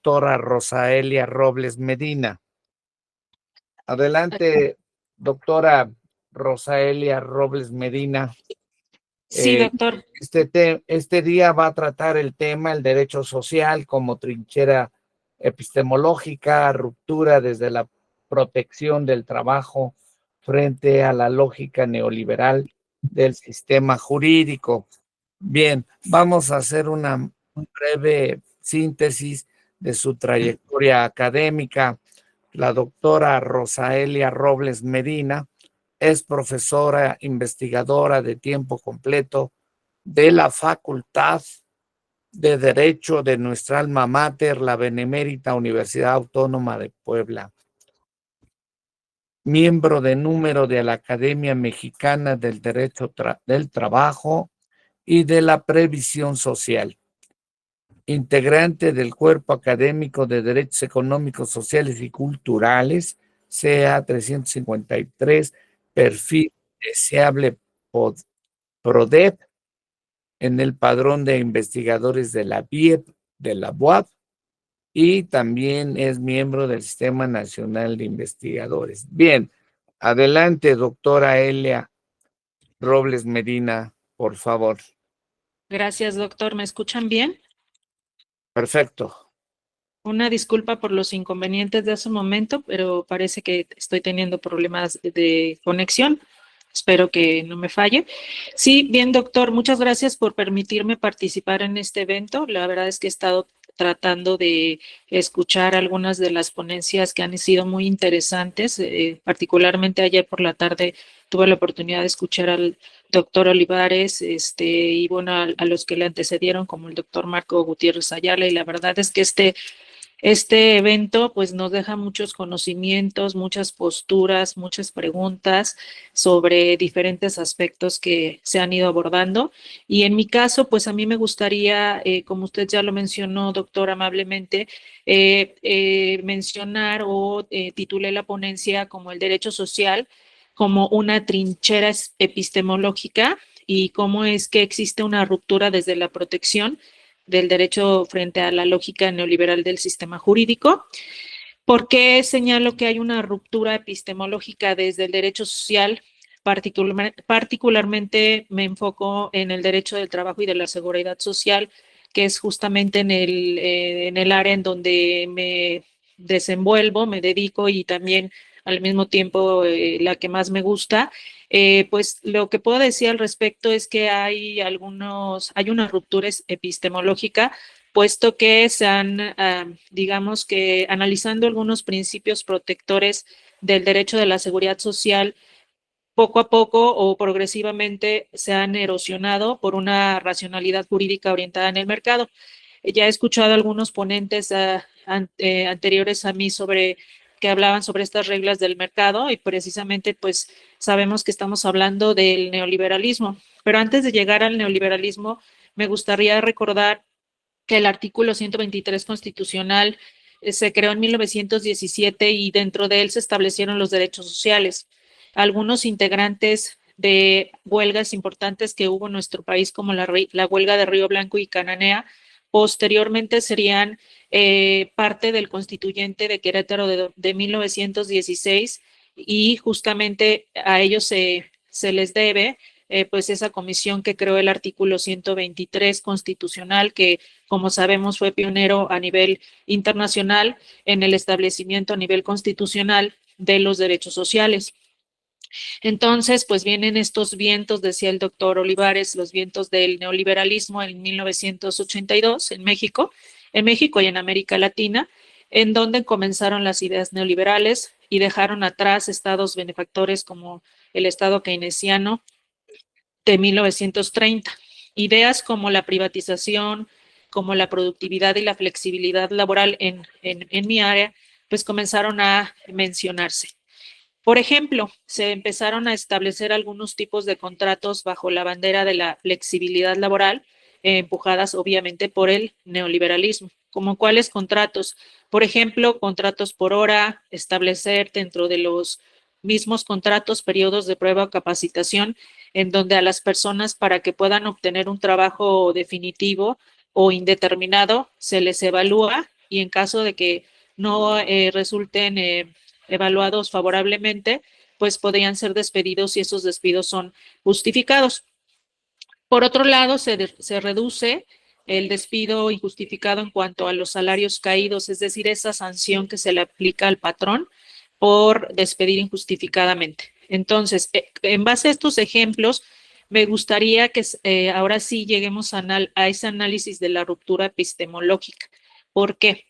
doctora Rosaelia Robles Medina. Adelante, doctora Rosaelia Robles Medina. Sí, doctor. Este día va a tratar el tema el derecho social como trinchera epistemológica, ruptura desde la protección del trabajo frente a la lógica neoliberal del sistema jurídico. Bien, vamos a hacer una breve síntesis de su trayectoria académica. La doctora Rosaelia Robles Medina es profesora investigadora de tiempo completo de la Facultad de Derecho de nuestra alma mater, la Benemérita Universidad Autónoma de Puebla. Miembro de número de la Academia Mexicana del Derecho del Trabajo y de la Previsión Social. Integrante del Cuerpo Académico de Derechos Económicos, Sociales y Culturales, CA 353, perfil deseable PRODEP, en el padrón de investigadores de la BIEP, de la BUAP, y también es miembro del Sistema Nacional de Investigadores. Bien, adelante, doctora Elia Robles Medina, por favor. Gracias, doctor. ¿Me escuchan bien? Perfecto. Una disculpa por los inconvenientes de hace un momento, pero parece que estoy teniendo problemas de conexión. Espero que no me falle. Sí, bien, doctor, muchas gracias por permitirme participar en este evento. La verdad es que he estado tratando de escuchar algunas de las ponencias que han sido muy interesantes. Particularmente ayer por la tarde tuve la oportunidad de escuchar al doctor Olivares, y bueno, a los que le antecedieron, como el doctor Marco Gutiérrez Ayala, y la verdad es que este evento pues nos deja muchos conocimientos, muchas posturas, muchas preguntas sobre diferentes aspectos que se han ido abordando. Y en mi caso, pues a mí me gustaría, como usted ya lo mencionó, doctor, amablemente, mencionar o titulé la ponencia como el derecho social como una trinchera epistemológica y cómo es que existe una ruptura desde la protección del derecho frente a la lógica neoliberal del sistema jurídico. ¿Por qué señalo que hay una ruptura epistemológica desde el derecho social? Particularmente me enfoco en el derecho del trabajo y de la seguridad social, que es justamente en el área en donde me desenvuelvo, me dedico y también al mismo tiempo la que más me gusta. Pues lo que puedo decir al respecto es que hay una ruptura epistemológica, puesto que se han, digamos que analizando algunos principios protectores del derecho de la seguridad social, poco a poco o progresivamente se han erosionado por una racionalidad jurídica orientada en el mercado. Ya he escuchado a algunos ponentes anteriores a mí que hablaban sobre estas reglas del mercado y precisamente pues sabemos que estamos hablando del neoliberalismo. Pero antes de llegar al neoliberalismo, me gustaría recordar que el artículo 123 constitucional se creó en 1917 y dentro de él se establecieron los derechos sociales. Algunos integrantes de huelgas importantes que hubo en nuestro país, como la huelga de Río Blanco y Cananea, posteriormente serían parte del constituyente de Querétaro de 1916 y justamente a ellos se les debe pues esa comisión que creó el artículo 123 constitucional, que como sabemos fue pionero a nivel internacional en el establecimiento a nivel constitucional de los derechos sociales. Entonces, pues vienen estos vientos, decía el doctor Olivares, los vientos del neoliberalismo en 1982 en México y en América Latina, en donde comenzaron las ideas neoliberales y dejaron atrás estados benefactores como el estado keynesiano de 1930. Ideas como la privatización, como la productividad y la flexibilidad laboral en mi área, pues comenzaron a mencionarse. Por ejemplo, se empezaron a establecer algunos tipos de contratos bajo la bandera de la flexibilidad laboral, empujadas obviamente por el neoliberalismo. ¿Como cuáles contratos? Por ejemplo, contratos por hora, establecer dentro de los mismos contratos periodos de prueba o capacitación, en donde a las personas para que puedan obtener un trabajo definitivo o indeterminado se les evalúa y en caso de que no resulten evaluados favorablemente, pues podrían ser despedidos si esos despidos son justificados. Por otro lado, se reduce el despido injustificado en cuanto a los salarios caídos, es decir, esa sanción que se le aplica al patrón por despedir injustificadamente. Entonces, en base a estos ejemplos, me gustaría que ahora sí lleguemos a ese análisis de la ruptura epistemológica. ¿Por qué?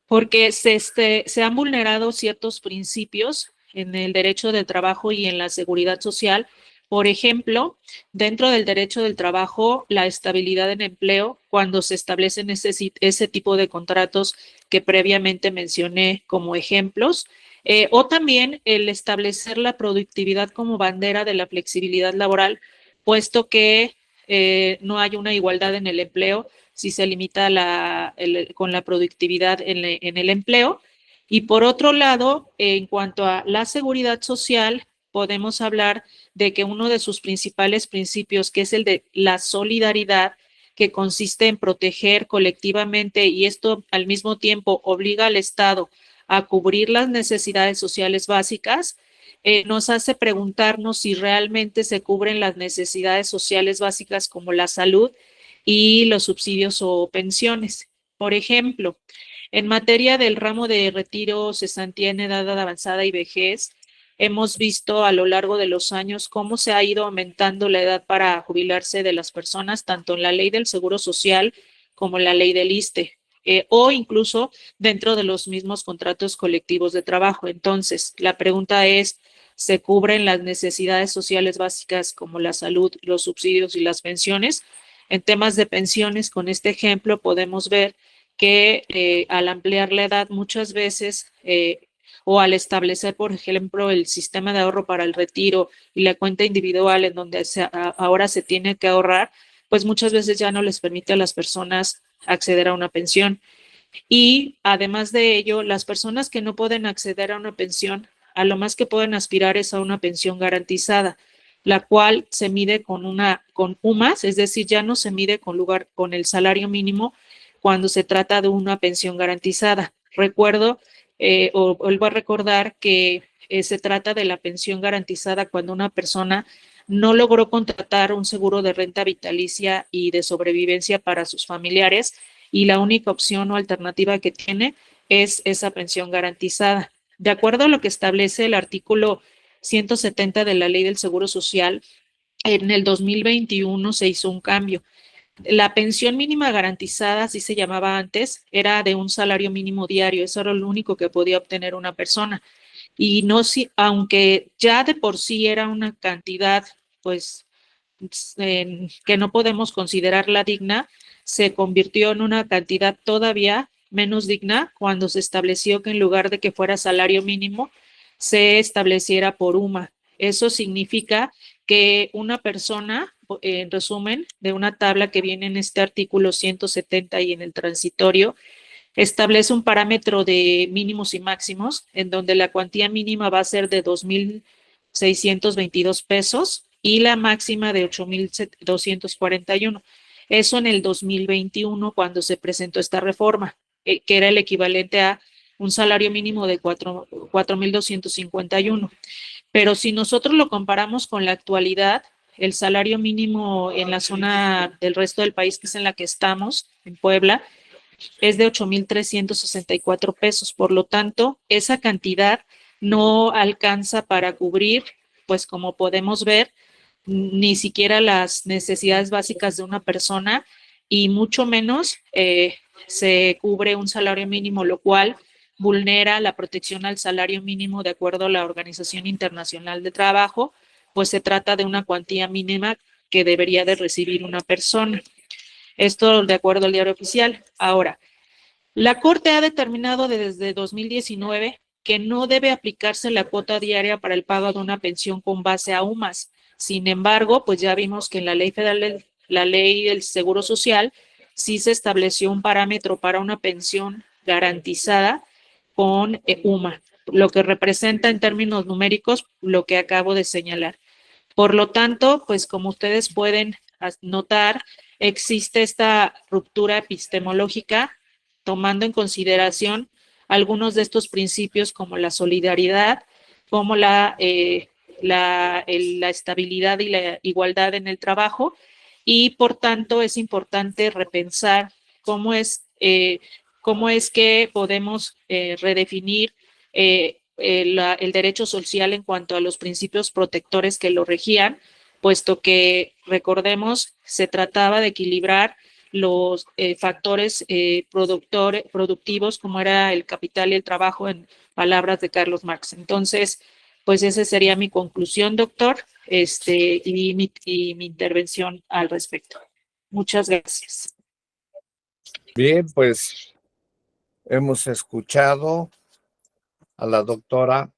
Porque se han vulnerado ciertos principios en el derecho del trabajo y en la seguridad social. Por ejemplo, dentro del derecho del trabajo, la estabilidad en empleo, cuando se establecen ese tipo de contratos que previamente mencioné como ejemplos, o también el establecer la productividad como bandera de la flexibilidad laboral, puesto que no hay una igualdad en el empleo si se limita con la productividad en el empleo. Y por otro lado, en cuanto a la seguridad social, podemos hablar de que uno de sus principales principios, que es el de la solidaridad, que consiste en proteger colectivamente, y esto al mismo tiempo obliga al Estado a cubrir las necesidades sociales básicas, nos hace preguntarnos si realmente se cubren las necesidades sociales básicas como la salud y los subsidios o pensiones. Por ejemplo, en materia del ramo de retiro, cesantía en edad avanzada y vejez, hemos visto a lo largo de los años cómo se ha ido aumentando la edad para jubilarse de las personas, tanto en la ley del Seguro Social como en la ley del ISSSTE, o incluso dentro de los mismos contratos colectivos de trabajo. Entonces, la pregunta es, ¿se cubren las necesidades sociales básicas como la salud, los subsidios y las pensiones? En temas de pensiones, con este ejemplo, podemos ver que al ampliar la edad muchas veces o al establecer, por ejemplo, el sistema de ahorro para el retiro y la cuenta individual en donde ahora se tiene que ahorrar, pues muchas veces ya no les permite a las personas acceder a una pensión. Y además de ello, las personas que no pueden acceder a una pensión, a lo más que pueden aspirar es a una pensión garantizada, la cual se mide con UMAS, es decir, ya no se mide con el salario mínimo cuando se trata de una pensión garantizada. Recuerdo o vuelvo a recordar que se trata de la pensión garantizada cuando una persona no logró contratar un seguro de renta vitalicia y de sobrevivencia para sus familiares y la única opción o alternativa que tiene es esa pensión garantizada. De acuerdo a lo que establece el artículo 170 de la Ley del Seguro Social, en el 2021 se hizo un cambio. La pensión mínima garantizada, así se llamaba antes, era de un salario mínimo diario, eso era lo único que podía obtener una persona. Y no si, aunque ya de por sí era una cantidad, pues, que no podemos considerarla digna, se convirtió en una cantidad todavía menos digna cuando se estableció que en lugar de que fuera salario mínimo, se estableciera por UMA. Eso significa que una persona, en resumen, de una tabla que viene en este artículo 170 y en el transitorio, establece un parámetro de mínimos y máximos, en donde la cuantía mínima va a ser de 2,622 pesos y la máxima de 8,241. Eso en el 2021, cuando se presentó esta reforma, que era el equivalente a un salario mínimo de 4,251. Pero si nosotros lo comparamos con la actualidad, el salario mínimo en la zona del resto del país, que es en la que estamos, en Puebla, es de 8,364 pesos. Por lo tanto, esa cantidad no alcanza para cubrir, pues como podemos ver, ni siquiera las necesidades básicas de una persona y mucho menos se cubre un salario mínimo, lo cual vulnera la protección al salario mínimo de acuerdo a la Organización Internacional de Trabajo, pues se trata de una cuantía mínima que debería de recibir una persona. Esto de acuerdo al diario oficial. Ahora, la Corte ha determinado desde 2019 que no debe aplicarse la cuota diaria para el pago de una pensión con base a UMAS. Sin embargo, pues ya vimos que en la ley federal, la ley del Seguro Social, sí se estableció un parámetro para una pensión garantizada con UMA, lo que representa en términos numéricos lo que acabo de señalar. Por lo tanto, pues como ustedes pueden notar, existe esta ruptura epistemológica tomando en consideración algunos de estos principios como la solidaridad, como la estabilidad y la igualdad en el trabajo, y por tanto es importante repensar cómo es que podemos redefinir el derecho social en cuanto a los principios protectores que lo regían, puesto que, recordemos, se trataba de equilibrar los factores productivos, como era el capital y el trabajo, en palabras de Carlos Marx. Entonces, pues esa sería mi conclusión, doctor, y mi intervención al respecto. Muchas gracias. Bien, pues hemos escuchado a la doctora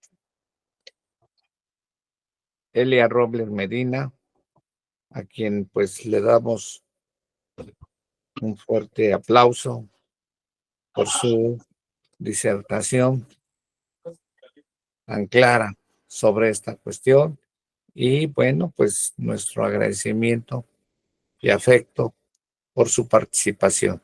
Elia Robles Medina, a quien pues le damos un fuerte aplauso por su disertación tan clara sobre esta cuestión. Y bueno, pues nuestro agradecimiento y afecto por su participación.